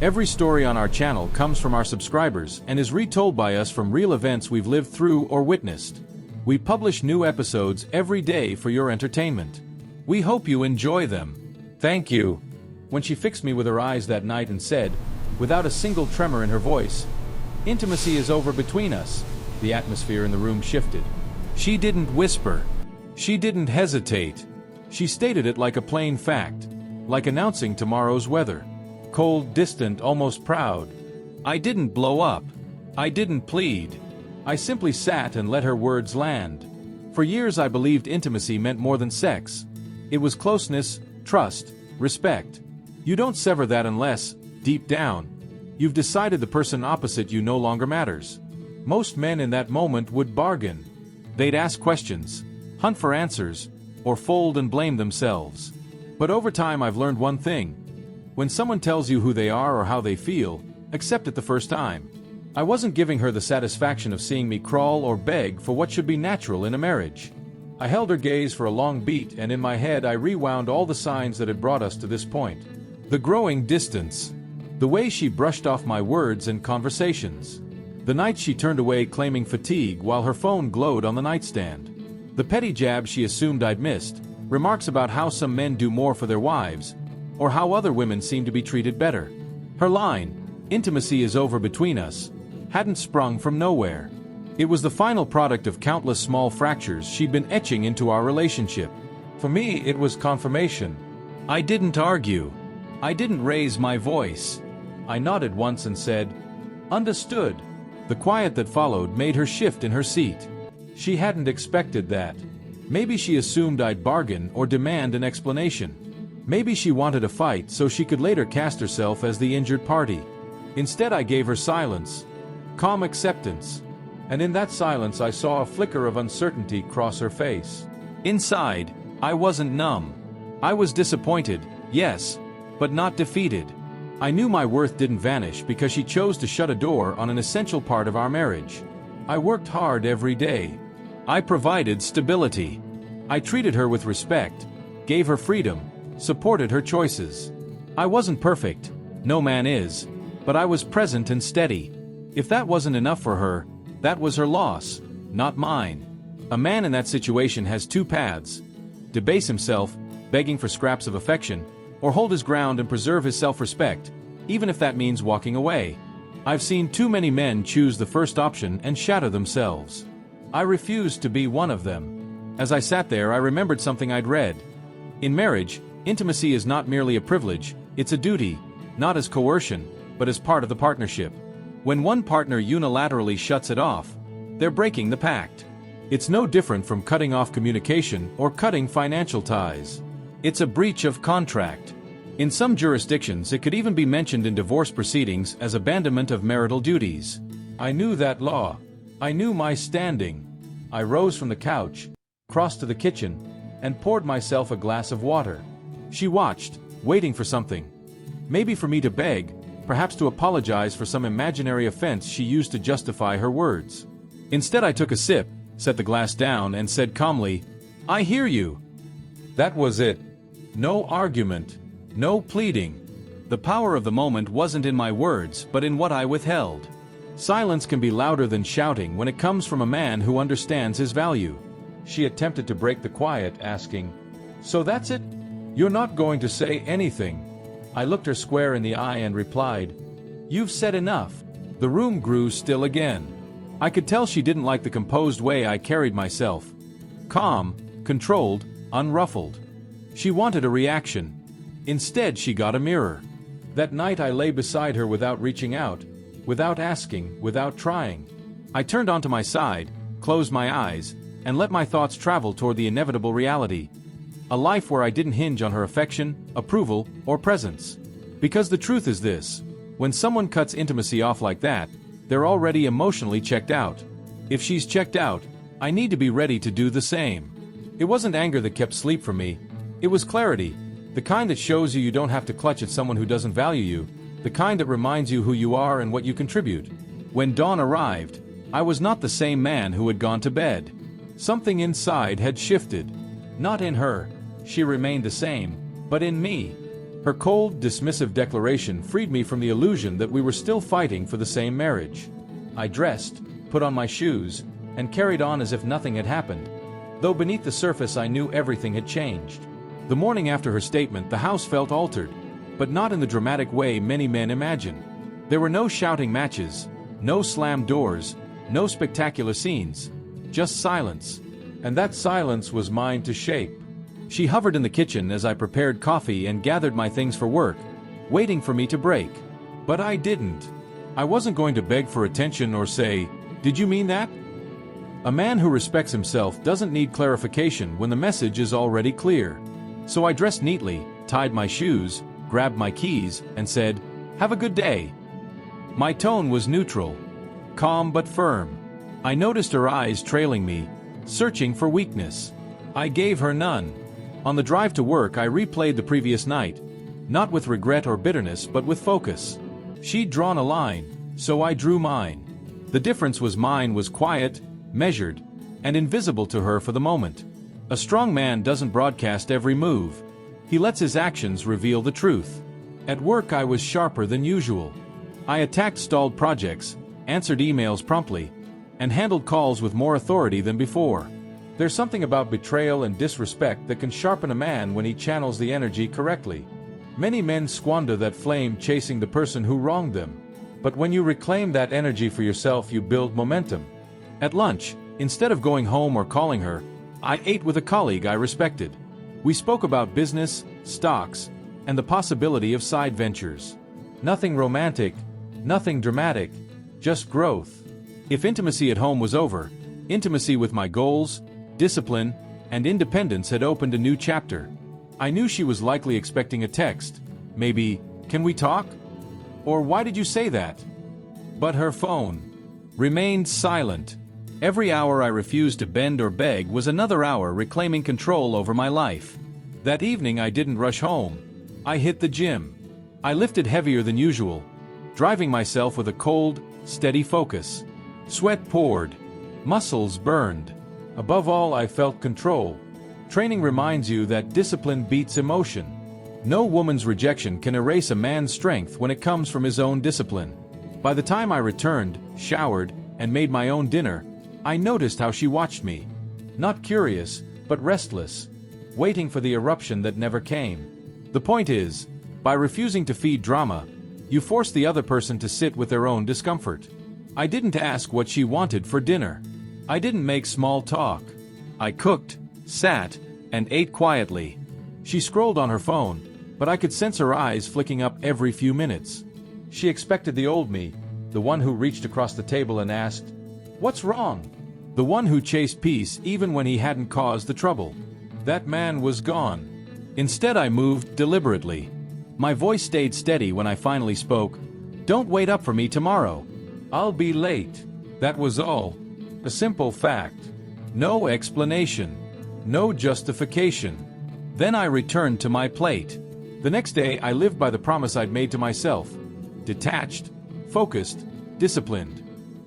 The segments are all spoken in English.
Every story on our channel comes from our subscribers and is retold by us from real events we've lived through or witnessed. We publish new episodes every day for your entertainment. We hope you enjoy them. Thank you. When she fixed me with her eyes that night and said, without a single tremor in her voice, "Intimacy is over between us," the atmosphere in the room shifted. She didn't whisper. She didn't hesitate. She stated it like a plain fact, like announcing tomorrow's weather. Cold, distant, almost proud. I didn't blow up. I didn't plead. I simply sat and let her words land. For years I believed intimacy meant more than sex. It was closeness, trust, respect. You don't sever that unless, deep down, you've decided the person opposite you no longer matters. Most men in that moment would bargain. They'd ask questions, hunt for answers, or fold and blame themselves. But over time I've learned one thing. When someone tells you who they are or how they feel, accept it the first time. I wasn't giving her the satisfaction of seeing me crawl or beg for what should be natural in a marriage. I held her gaze for a long beat, and in my head I rewound all the signs that had brought us to this point. The growing distance. The way she brushed off my words and conversations. The nights she turned away claiming fatigue while her phone glowed on the nightstand. The petty jabs she assumed I'd missed, remarks about how some men do more for their wives, or how other women seem to be treated better. Her line, "Intimacy is over between us," hadn't sprung from nowhere. It was the final product of countless small fractures she'd been etching into our relationship. For me, it was confirmation. I didn't argue. I didn't raise my voice. I nodded once and said, "Understood." The quiet that followed made her shift in her seat. She hadn't expected that. Maybe she assumed I'd bargain or demand an explanation. Maybe she wanted a fight so she could later cast herself as the injured party. Instead I gave her silence. Calm acceptance. And in that silence I saw a flicker of uncertainty cross her face. Inside, I wasn't numb. I was disappointed, yes, but not defeated. I knew my worth didn't vanish because she chose to shut a door on an essential part of our marriage. I worked hard every day. I provided stability. I treated her with respect, gave her freedom, supported her choices. I wasn't perfect, no man is, but I was present and steady. If that wasn't enough for her, that was her loss, not mine. A man in that situation has two paths: debase himself, begging for scraps of affection, or hold his ground and preserve his self-respect, even if that means walking away. I've seen too many men choose the first option and shatter themselves. I refused to be one of them. As I sat there, I remembered something I'd read. In marriage, intimacy is not merely a privilege, it's a duty, not as coercion, but as part of the partnership. When one partner unilaterally shuts it off, they're breaking the pact. It's no different from cutting off communication or cutting financial ties. It's a breach of contract. In some jurisdictions, it could even be mentioned in divorce proceedings as abandonment of marital duties. I knew that law. I knew my standing. I rose from the couch, crossed to the kitchen, and poured myself a glass of water. She watched, waiting for something. Maybe for me to beg, perhaps to apologize for some imaginary offense she used to justify her words. Instead I took a sip, set the glass down, and said calmly, "I hear you." That was it. No argument. No pleading. The power of the moment wasn't in my words, but in what I withheld. Silence can be louder than shouting when it comes from a man who understands his value. She attempted to break the quiet, asking, "So that's it? You're not going to say anything?" I looked her square in the eye and replied, "You've said enough." The room grew still again. I could tell she didn't like the composed way I carried myself. Calm, controlled, unruffled. She wanted a reaction. Instead, she got a mirror. That night I lay beside her without reaching out, without asking, without trying. I turned onto my side, closed my eyes, and let my thoughts travel toward the inevitable reality. A life where I didn't hinge on her affection, approval, or presence. Because the truth is this: when someone cuts intimacy off like that, they're already emotionally checked out. If she's checked out, I need to be ready to do the same. It wasn't anger that kept sleep from me. It was clarity. The kind that shows you don't have to clutch at someone who doesn't value you. The kind that reminds you who you are and what you contribute. When dawn arrived, I was not the same man who had gone to bed. Something inside had shifted. Not in her. She remained the same. But in me. Her cold, dismissive declaration freed me from the illusion that we were still fighting for the same marriage. I dressed, put on my shoes, and carried on as if nothing had happened, though beneath the surface I knew everything had changed. The morning after her statement, the house felt altered, but not in the dramatic way many men imagine. There were no shouting matches, no slammed doors, no spectacular scenes, just silence. And that silence was mine to shape. She hovered in the kitchen as I prepared coffee and gathered my things for work, waiting for me to break. But I didn't. I wasn't going to beg for attention or say, "Did you mean that?" A man who respects himself doesn't need clarification when the message is already clear. So I dressed neatly, tied my shoes, grabbed my keys, and said, "Have a good day." My tone was neutral, calm but firm. I noticed her eyes trailing me, searching for weakness. I gave her none. On the drive to work, I replayed the previous night, not with regret or bitterness but with focus. She'd drawn a line, so I drew mine. The difference was mine was quiet, measured, and invisible to her for the moment. A strong man doesn't broadcast every move. He lets his actions reveal the truth. At work I was sharper than usual. I attacked stalled projects, answered emails promptly, and handled calls with more authority than before. There's something about betrayal and disrespect that can sharpen a man when he channels the energy correctly. Many men squander that flame chasing the person who wronged them. But when you reclaim that energy for yourself, you build momentum. At lunch, instead of going home or calling her, I ate with a colleague I respected. We spoke about business, stocks, and the possibility of side ventures. Nothing romantic, nothing dramatic, just growth. If intimacy at home was over, intimacy with my goals, discipline, and independence had opened a new chapter. I knew she was likely expecting a text. Maybe, "Can we talk?" Or "Why did you say that?" But her phone remained silent. Every hour I refused to bend or beg was another hour reclaiming control over my life. That evening I didn't rush home. I hit the gym. I lifted heavier than usual, driving myself with a cold, steady focus. Sweat poured. Muscles burned. Above all, I felt control. Training reminds you that discipline beats emotion. No woman's rejection can erase a man's strength when it comes from his own discipline. By the time I returned, showered, and made my own dinner, I noticed how she watched me. Not curious, but restless, waiting for the eruption that never came. The point is, by refusing to feed drama, you force the other person to sit with their own discomfort. I didn't ask what she wanted for dinner. I didn't make small talk. I cooked, sat, and ate quietly. She scrolled on her phone, but I could sense her eyes flicking up every few minutes. She expected the old me, the one who reached across the table and asked, "What's wrong?" The one who chased peace even when he hadn't caused the trouble. That man was gone. Instead, I moved deliberately. My voice stayed steady when I finally spoke. "Don't wait up for me tomorrow. I'll be late." That was all. A simple fact. No explanation. No justification. Then I returned to my plate. The next day, I lived by the promise I'd made to myself. Detached, focused, disciplined.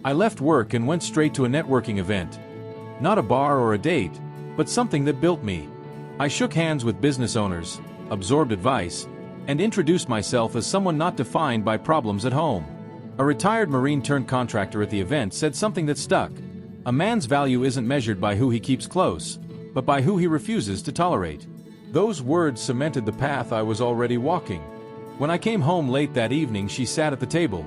I left work and went straight to a networking event. Not a bar or a date, but something that built me. I shook hands with business owners, absorbed advice, and introduced myself as someone not defined by problems at home. A retired Marine-turned-contractor at the event said something that stuck. A man's value isn't measured by who he keeps close, but by who he refuses to tolerate. Those words cemented the path I was already walking. When I came home late that evening, she sat at the table,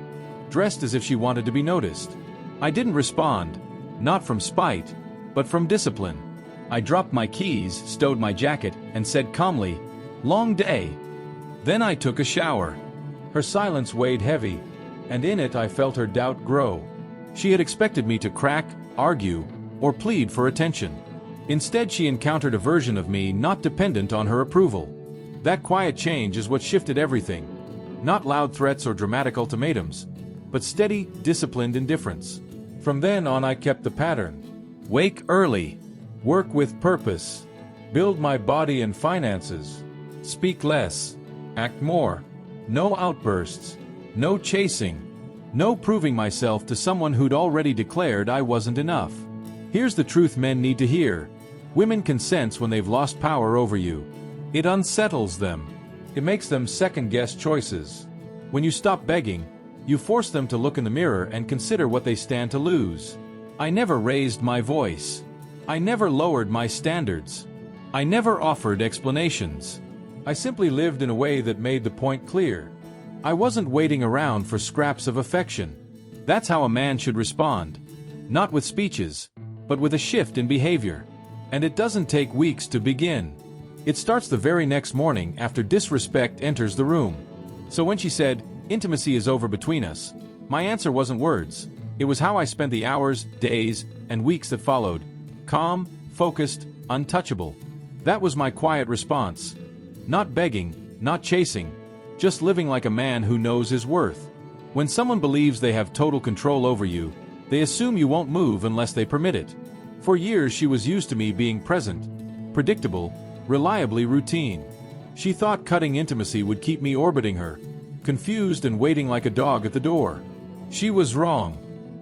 dressed as if she wanted to be noticed. I didn't respond, not from spite, but from discipline. I dropped my keys, stowed my jacket, and said calmly, "Long day." Then I took a shower. Her silence weighed heavy, and in it I felt her doubt grow. She had expected me to crack, argue, or plead for attention. Instead, she encountered a version of me not dependent on her approval. That quiet change is what shifted everything. Not loud threats or dramatic ultimatums, but steady, disciplined indifference. From then on, I kept the pattern. Wake early. Work with purpose. Build my body and finances. Speak less. Act more. No outbursts. No chasing. No proving myself to someone who'd already declared I wasn't enough. Here's the truth men need to hear. Women can sense when they've lost power over you. It unsettles them. It makes them second-guess choices. When you stop begging, you force them to look in the mirror and consider what they stand to lose. I never raised my voice. I never lowered my standards. I never offered explanations. I simply lived in a way that made the point clear. I wasn't waiting around for scraps of affection. That's how a man should respond. Not with speeches, but with a shift in behavior. And it doesn't take weeks to begin. It starts the very next morning after disrespect enters the room. So when she said, "Intimacy is over between us," my answer wasn't words. It was how I spent the hours, days, and weeks that followed. Calm, focused, untouchable. That was my quiet response. Not begging, not chasing, just living like a man who knows his worth. When someone believes they have total control over you, they assume you won't move unless they permit it. For years she was used to me being present, predictable, reliably routine. She thought cutting intimacy would keep me orbiting her, confused and waiting like a dog at the door. She was wrong.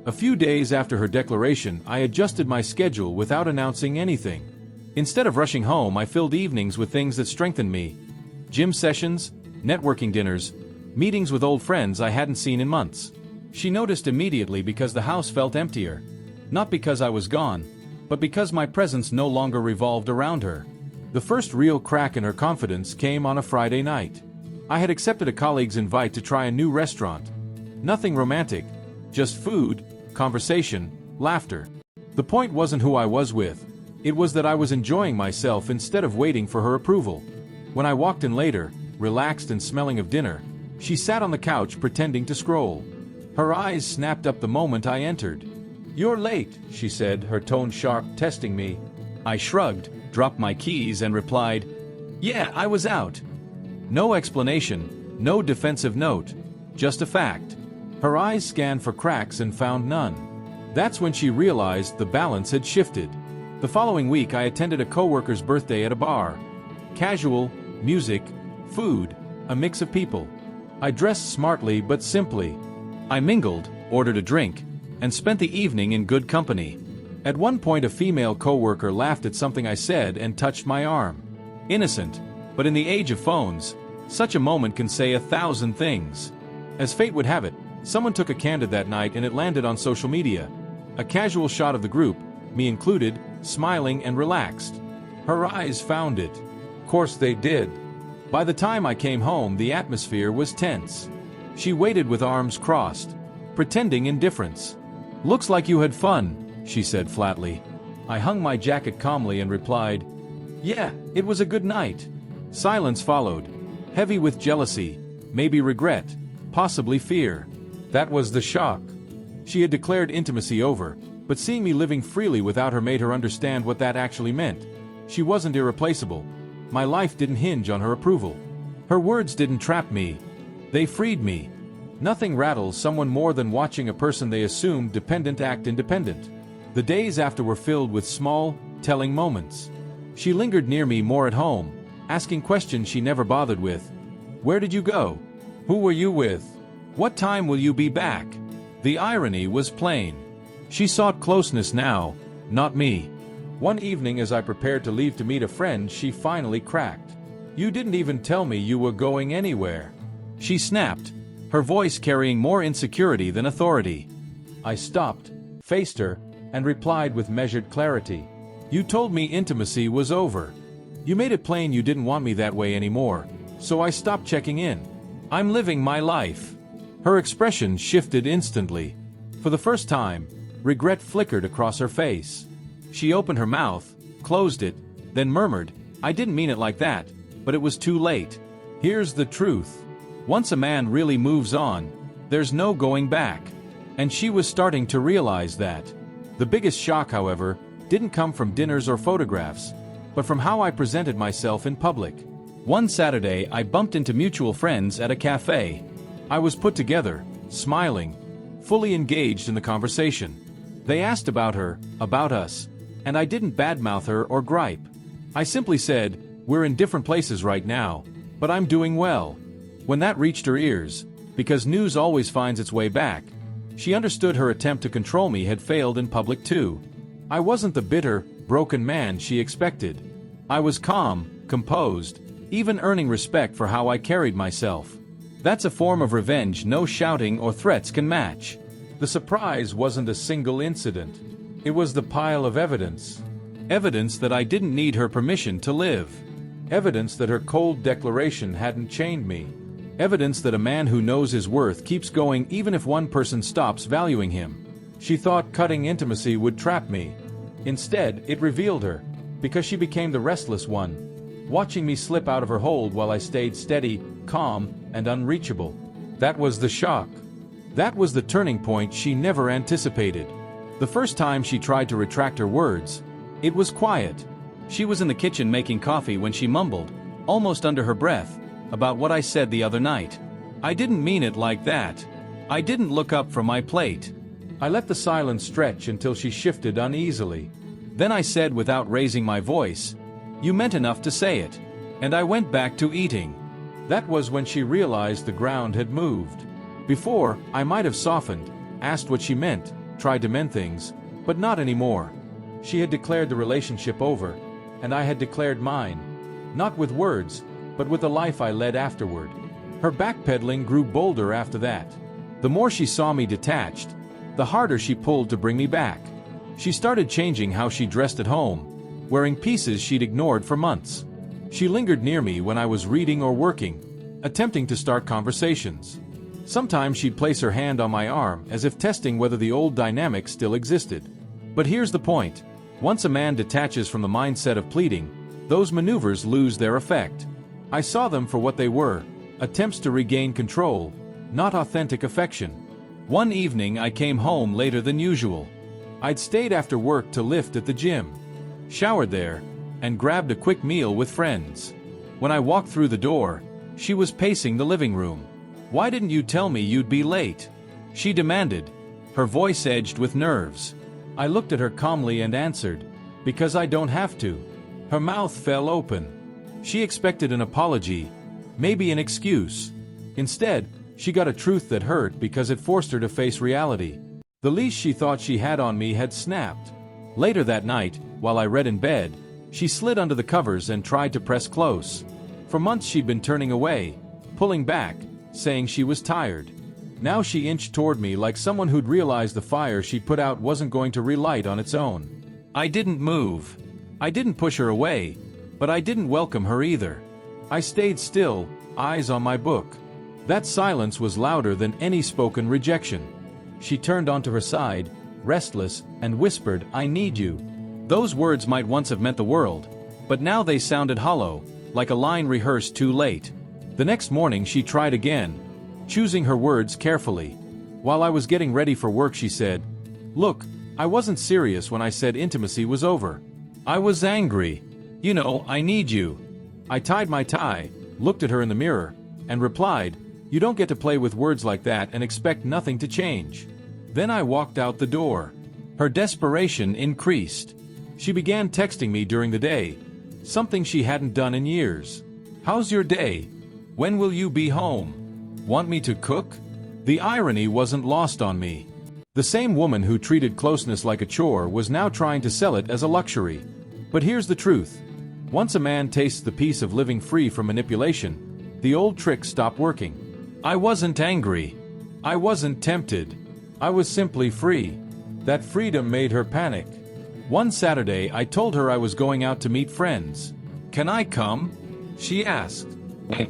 A few days after her declaration, I adjusted my schedule without announcing anything. Instead of rushing home, I filled evenings with things that strengthened me. Gym sessions, networking dinners, meetings with old friends I hadn't seen in months. She noticed immediately because the house felt emptier. Not because I was gone, but because my presence no longer revolved around her. The first real crack in her confidence came on a Friday night. I had accepted a colleague's invite to try a new restaurant. Nothing romantic, just food, conversation, laughter. The point wasn't who I was with. It was that I was enjoying myself instead of waiting for her approval. When I walked in later, relaxed and smelling of dinner, she sat on the couch pretending to scroll. Her eyes snapped up the moment I entered. "You're late," she said, her tone sharp, testing me. I shrugged, dropped my keys and replied, "Yeah, I was out." No explanation, no defensive note, just a fact. Her eyes scanned for cracks and found none. That's when she realized the balance had shifted. The following week I attended a coworker's birthday at a bar. Casual, music, food, a mix of people. I dressed smartly but simply. I mingled, ordered a drink, and spent the evening in good company. At one point a female coworker laughed at something I said and touched my arm. Innocent, but in the age of phones, such a moment can say 1,000 things. As fate would have it, someone took a candid that night and it landed on social media. A casual shot of the group, me included, smiling and relaxed. Her eyes found it. Course they did. By the time I came home, the atmosphere was tense. She waited with arms crossed, pretending indifference. "Looks like you had fun," she said flatly. I hung my jacket calmly and replied, "Yeah, it was a good night." Silence followed, heavy with jealousy, maybe regret, possibly fear. That was the shock. She had declared intimacy over, but seeing me living freely without her made her understand what that actually meant. She wasn't irreplaceable. My life didn't hinge on her approval. Her words didn't trap me. They freed me. Nothing rattles someone more than watching a person they assumed dependent act independent. The days after were filled with small, telling moments. She lingered near me more at home, asking questions she never bothered with. "Where did you go? Who were you with? What time will you be back?" The irony was plain. She sought closeness now, not me. One evening as I prepared to leave to meet a friend, she finally cracked. "You didn't even tell me you were going anywhere." She snapped, her voice carrying more insecurity than authority. I stopped, faced her, and replied with measured clarity. "You told me intimacy was over. You made it plain you didn't want me that way anymore, so I stopped checking in. I'm living my life." Her expression shifted instantly. For the first time, regret flickered across her face. She opened her mouth, closed it, then murmured, "I didn't mean it like that," but it was too late. Here's the truth. Once a man really moves on, there's no going back. And she was starting to realize that. The biggest shock, however, didn't come from dinners or photographs, but from how I presented myself in public. One Saturday, I bumped into mutual friends at a cafe. I was put together, smiling, fully engaged in the conversation. They asked about her, about us, and I didn't badmouth her or gripe. I simply said, "We're in different places right now, but I'm doing well." When that reached her ears, because news always finds its way back, she understood her attempt to control me had failed in public too. I wasn't the bitter, broken man she expected. I was calm, composed, even earning respect for how I carried myself. That's a form of revenge no shouting or threats can match. The surprise wasn't a single incident. It was the pile of evidence. Evidence that I didn't need her permission to live. Evidence that her cold declaration hadn't chained me. Evidence that a man who knows his worth keeps going even if one person stops valuing him. She thought cutting intimacy would trap me. Instead, it revealed her, because she became the restless one, watching me slip out of her hold while I stayed steady, calm, and unreachable. That was the shock. That was the turning point she never anticipated. The first time she tried to retract her words, it was quiet. She was in the kitchen making coffee when she mumbled, almost under her breath, about what I said the other night. I didn't mean it like that. I didn't look up from my plate. I let the silence stretch until she shifted uneasily. Then I said without raising my voice, "You meant enough to say it." And I went back to eating. That was when she realized the ground had moved. Before, I might have softened, asked what she meant, tried to mend things, but not anymore. She had declared the relationship over, and I had declared mine. Not with words, but with the life I led afterward. Her backpedaling grew bolder after that. The more she saw me detached, the harder she pulled to bring me back. She started changing how she dressed at home, wearing pieces she'd ignored for months. She lingered near me when I was reading or working, attempting to start conversations. Sometimes she'd place her hand on my arm as if testing whether the old dynamic still existed. But here's the point. Once a man detaches from the mindset of pleading, those maneuvers lose their effect. I saw them for what they were, attempts to regain control, not authentic affection. One evening I came home later than usual. I'd stayed after work to lift at the gym, showered there, and grabbed a quick meal with friends. When I walked through the door, she was pacing the living room. "Why didn't you tell me you'd be late?" she demanded, her voice edged with nerves. I looked at her calmly and answered, "Because I don't have to." Her mouth fell open. She expected an apology, maybe an excuse. Instead, she got a truth that hurt because it forced her to face reality. The leash she thought she had on me had snapped. Later that night, while I read in bed, she slid under the covers and tried to press close. For months she'd been turning away, pulling back, saying she was tired. Now she inched toward me like someone who'd realized the fire she'd put out wasn't going to relight on its own. I didn't move. I didn't push her away, but I didn't welcome her either. I stayed still, eyes on my book. That silence was louder than any spoken rejection. She turned onto her side, restless, and whispered, "I need you." Those words might once have meant the world, but now they sounded hollow, like a line rehearsed too late. The next morning she tried again, choosing her words carefully. While I was getting ready for work she said, "Look, I wasn't serious when I said intimacy was over. I was angry. You know, I need you." I tied my tie, looked at her in the mirror, and replied, "You don't get to play with words like that and expect nothing to change." Then I walked out the door. Her desperation increased. She began texting me during the day, something she hadn't done in years. "How's your day? When will you be home? Want me to cook?" The irony wasn't lost on me. The same woman who treated closeness like a chore was now trying to sell it as a luxury. But here's the truth. Once a man tastes the peace of living free from manipulation, the old tricks stop working. I wasn't angry. I wasn't tempted. I was simply free. That freedom made her panic. One Saturday I told her I was going out to meet friends. "Can I come?" she asked. I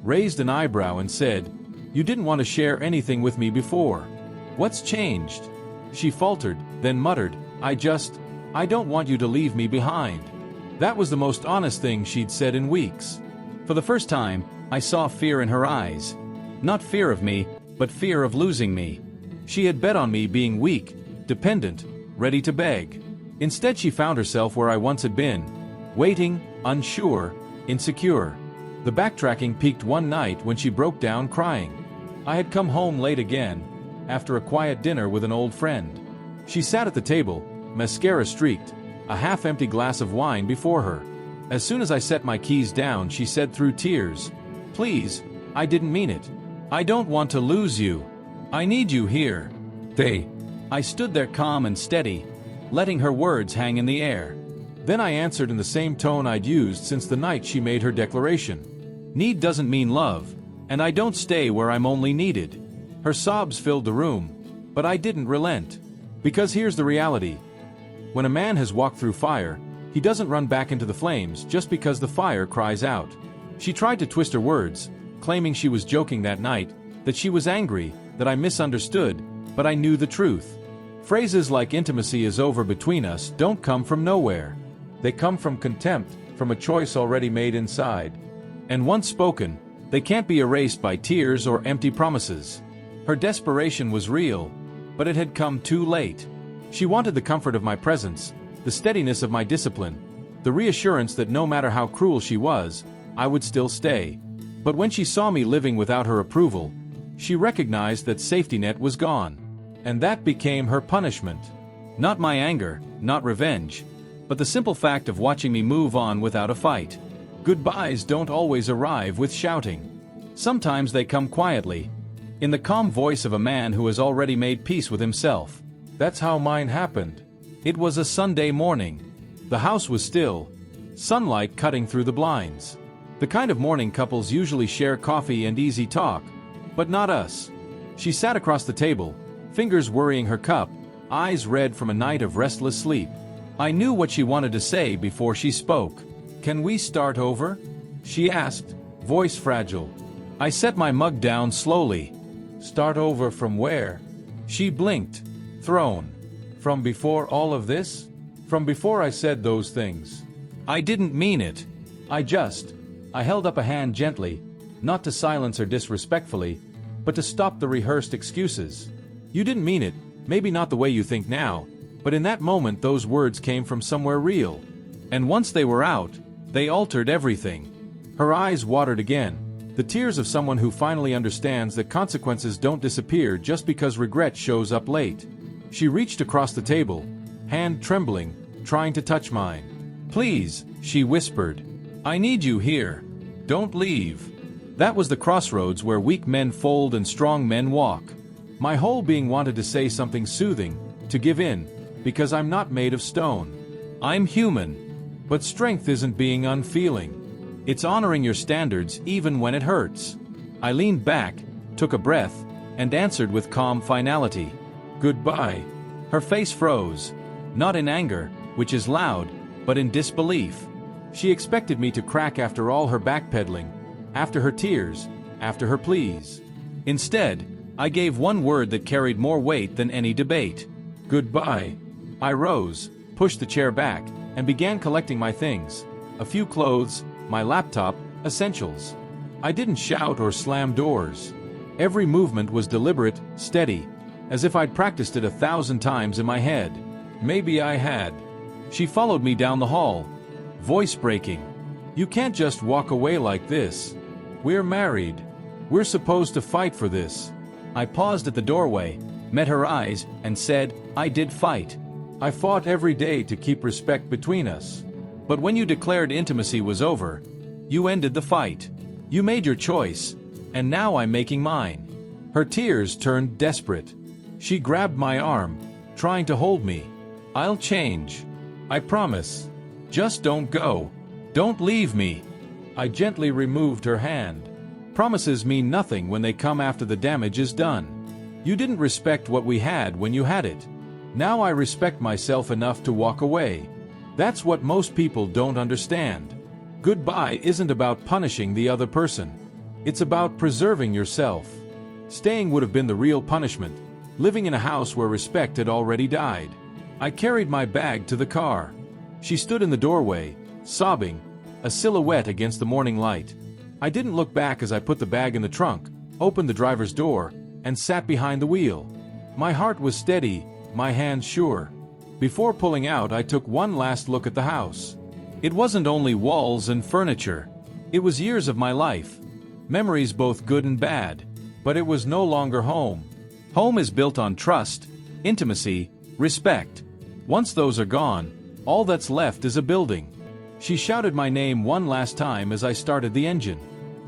raised an eyebrow and said, "You didn't want to share anything with me before. What's changed?" She faltered, then muttered, I don't want you to leave me behind." That was the most honest thing she'd said in weeks. For the first time, I saw fear in her eyes. Not fear of me, but fear of losing me. She had bet on me being weak, dependent, ready to beg. Instead she found herself where I once had been, waiting, unsure, insecure. The backtracking peaked one night when she broke down crying. I had come home late again, after a quiet dinner with an old friend. She sat at the table, mascara streaked, a half-empty glass of wine before her. As soon as I set my keys down, she said through tears, "Please, I didn't mean it. I don't want to lose you. I need you here." I stood there calm and steady, letting her words hang in the air. Then I answered in the same tone I'd used since the night she made her declaration. Need doesn't mean love, and I don't stay where I'm only needed. Her sobs filled the room, but I didn't relent. Because here's the reality. When a man has walked through fire, he doesn't run back into the flames just because the fire cries out. She tried to twist her words, claiming she was joking that night, that she was angry, that I misunderstood, but I knew the truth. Phrases like intimacy is over between us don't come from nowhere. They come from contempt, from a choice already made inside. And once spoken, they can't be erased by tears or empty promises. Her desperation was real, but it had come too late. She wanted the comfort of my presence, the steadiness of my discipline, the reassurance that no matter how cruel she was, I would still stay. But when she saw me living without her approval, she recognized that safety net was gone. And that became her punishment. Not my anger, not revenge, but the simple fact of watching me move on without a fight. Goodbyes don't always arrive with shouting. Sometimes they come quietly, in the calm voice of a man who has already made peace with himself. That's how mine happened. It was a Sunday morning. The house was still, sunlight cutting through the blinds. The kind of morning couples usually share coffee and easy talk, but not us. She sat across the table, fingers worrying her cup, eyes red from a night of restless sleep. I knew what she wanted to say before she spoke. "Can we start over?" she asked, voice fragile. I set my mug down slowly. "Start over from where?" She blinked, thrown. "From before all of this? From before I said those things?" I didn't mean it. I held up a hand gently, not to silence her disrespectfully, but to stop the rehearsed excuses. "You didn't mean it, maybe not the way you think now, but in that moment those words came from somewhere real. And once they were out, they altered everything." Her eyes watered again, the tears of someone who finally understands that consequences don't disappear just because regret shows up late. She reached across the table, hand trembling, trying to touch mine. "Please," she whispered. "I need you here. Don't leave." That was the crossroads where weak men fold and strong men walk. My whole being wanted to say something soothing, to give in, because I'm not made of stone. I'm human. But strength isn't being unfeeling. It's honoring your standards even when it hurts. I leaned back, took a breath, and answered with calm finality. "Goodbye." Her face froze, not in anger, which is loud, but in disbelief. She expected me to crack after all her backpedaling, after her tears, after her pleas. Instead, I gave one word that carried more weight than any debate. "Goodbye." I rose, pushed the chair back, and began collecting my things. A few clothes, my laptop, essentials. I didn't shout or slam doors. Every movement was deliberate, steady, as if I'd practiced it 1,000 times in my head. Maybe I had. She followed me down the hall, voice breaking. "You can't just walk away like this. We're married. We're supposed to fight for this." I paused at the doorway, met her eyes, and said, "I did fight. I fought every day to keep respect between us. But when you declared intimacy was over, you ended the fight. You made your choice, and now I'm making mine." Her tears turned desperate. She grabbed my arm, trying to hold me. "I'll change. I promise. Just don't go. Don't leave me." I gently removed her hand. Promises mean nothing when they come after the damage is done. You didn't respect what we had when you had it. Now I respect myself enough to walk away. That's what most people don't understand. Goodbye isn't about punishing the other person. It's about preserving yourself. Staying would have been the real punishment, living in a house where respect had already died. I carried my bag to the car. She stood in the doorway, sobbing, a silhouette against the morning light. I didn't look back as I put the bag in the trunk, opened the driver's door, and sat behind the wheel. My heart was steady, my hands sure. Before pulling out, I took one last look at the house. It wasn't only walls and furniture. It was years of my life. Memories both good and bad. But it was no longer home. Home is built on trust, intimacy, respect. Once those are gone, all that's left is a building. She shouted my name one last time as I started the engine.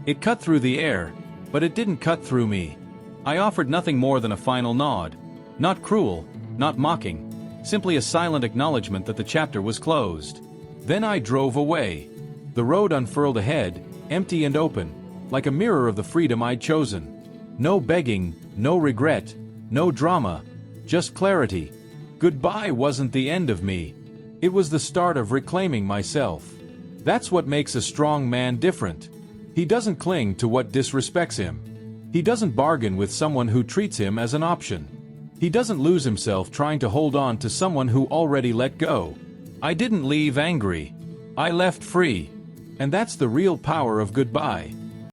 It cut through the air, but it didn't cut through me. I offered nothing more than a final nod. Not cruel, not mocking, simply a silent acknowledgement that the chapter was closed. Then I drove away. The road unfurled ahead, empty and open, like a mirror of the freedom I'd chosen. No begging, no regret, no drama, just clarity. Goodbye wasn't the end of me. It was the start of reclaiming myself. That's what makes a strong man different. He doesn't cling to what disrespects him. He doesn't bargain with someone who treats him as an option. He doesn't lose himself trying to hold on to someone who already let go. I didn't leave angry. I left free. And that's the real power of goodbye.